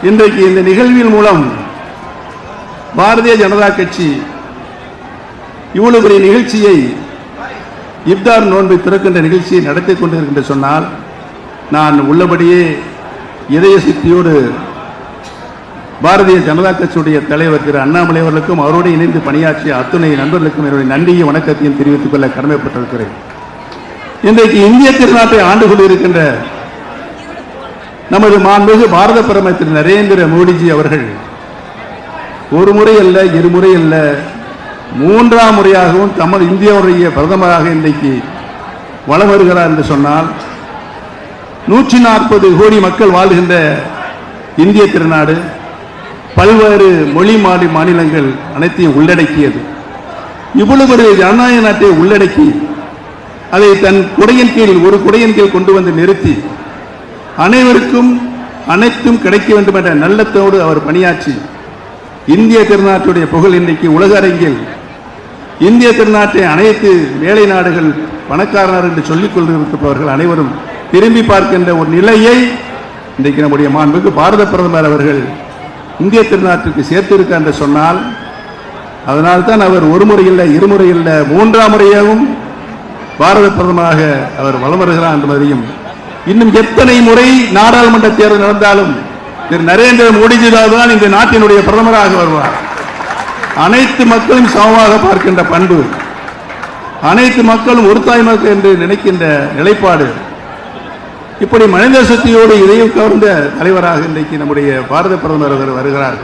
இன்றைக்கு இந்த நிகழ்வின் மூலம் பாரதிய ஜனதா கட்சி இவ்வளவு பெரிய நிகழ்ச்சியை, இப்தார் நோன்பை திறக்கின்ற நிகழ்ச்சியை நடத்தி கொண்டிருக்கின்ற சொன்னால், நான் உள்ளபடியே இதய சித்தியோடு பாரதிய ஜனதா கட்சியுடைய தலைவர் திரு அண்ணாமலை அவர்களுக்கும் அவரோடு இணைந்து பணியாற்றிய அத்துணை நண்பர்களுக்கும் என்னுடைய நன்றியும் வணக்கத்தையும் தெரிவித்துக் கொள்ள கடமைப்பட்டிருக்கிறேன். இன்றைக்கு இந்திய திருநாட்டை ஆண்டு கொண்டிருக்கின்ற நமது மாண்புமிகு பாரத பிரதமர் திரு நரேந்திர மோடிஜி அவர்கள் ஒரு முறை அல்ல, இருமுறை அல்ல, மூன்றாம் முறையாகவும் தமிழ் இந்தியாவுடைய பிரதமராக இன்றைக்கு வலம் வருகிறார் என்று சொன்னால், 140 கோடி மக்கள் வாழ்கின்ற இந்திய திருநாடு பல்வேறு மொழி மாநிலங்கள் அனைத்தையும் உள்ளடக்கியது. இவ்வளவு ஒரு ஜனநாயக நாட்டை உள்ளடக்கி அதை தன் குடையின் கீழ், ஒரு குடையின் கீழ் கொண்டு வந்து நிறுத்தி அனைவருக்கும் அனைத்தும் கிடைக்க வேண்டும் என்ற நல்லத்தோடு அவர் பணியாற்றி இந்திய திருநாட்டுடைய புகழ் இன்றைக்கு உலக அரங்கில் இந்திய திருநாட்டை அனைத்து வேலை நாடுகள் பணக்காரர் என்று சொல்லிக் கொண்டிருப்பவர்கள் அனைவரும் திரும்பி பார்க்கின்ற ஒரு நிலையை இன்றைக்கு நம்முடைய மாண்புமிகு பாரத பிரதமர் அவர்கள் இந்திய திருநாட்டுக்கு சேர்த்திருக்கார் என்று சொன்னால், அதனால்தான் அவர் ஒரு முறை இல்லை, இருமுறை இல்லை, மூன்றாம் முறையாகவும் பாரத பிரதமராக அவர் வலம் வருகிறார் என்பதையும், இன்னும் எத்தனை முறை நாடாளுமன்ற தேர்தல் நடந்தாலும் திரு நரேந்திர மோடிஜி தான் இந்த நாட்டினுடைய பிரதமராக வருவார். அனைத்து மக்களும் சமமாக பார்க்கின்ற பண்பு, அனைத்து மக்களும் ஒரு தாய் மக்கள் என்று நினைக்கின்ற நிலைப்பாடு, இப்படி மனித சக்தியோடு இதையும் கவர்ந்த தலைவராக இன்றைக்கு நம்முடைய பாரத பிரதமர் வருகிறார்.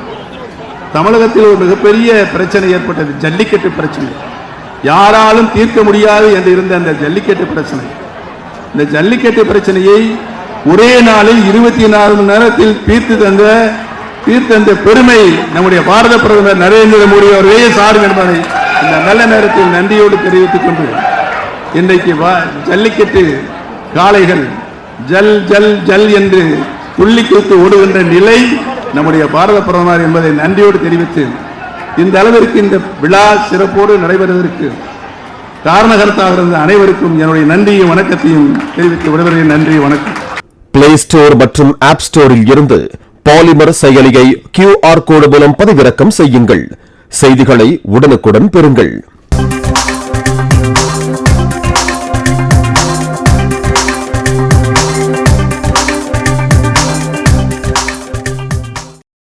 தமிழகத்தில் ஒரு மிகப்பெரிய பிரச்சனை ஏற்பட்டது, ஜல்லிக்கட்டு பிரச்சனை. யாராலும் தீர்க்க முடியாது என்று இருந்த அந்த ஜல்லிக்கட்டு பிரச்சனை, இந்த ஜல்லிக்கட்டு பிரச்சனையை ஒரே நாளில் 24 மணி நேரத்தில் தீர்த்து தந்த பெருமை நம்முடைய பாரத பிரதமர் நரேந்திர மோடி அவர்களே சாரும் என்பதை இந்த நல்ல நேரத்தில் நன்றியோடு தெரிவித்துக் கொண்டு, இன்றைக்கு ஜல்லிக்கட்டு காளைகள் ஜல் ஜல் ஜல் என்று துள்ளி குத்து ஓடுகின்ற நிலை நம்முடைய பாரத பிரதமர் என்பதை நன்றியோடு தெரிவித்து, இந்த அளவிற்கு இந்த விழா சிறப்போடு நடைபெறுவதற்கு காரணகர்த்தாக இருந்த அனைவருக்கும் என்னுடைய நன்றியும் வணக்கத்தையும் தெரிவித்து விடுகிறேன். நன்றி, வணக்கம். பிளே ஸ்டோர் மற்றும் ஆப் ஸ்டோரில் இருந்து பாலிமர் செயலியை QR கோடு மூலம் பதிவிறக்கம் செய்யுங்கள். செய்திகளை உடனுக்குடன் பெறுங்கள்.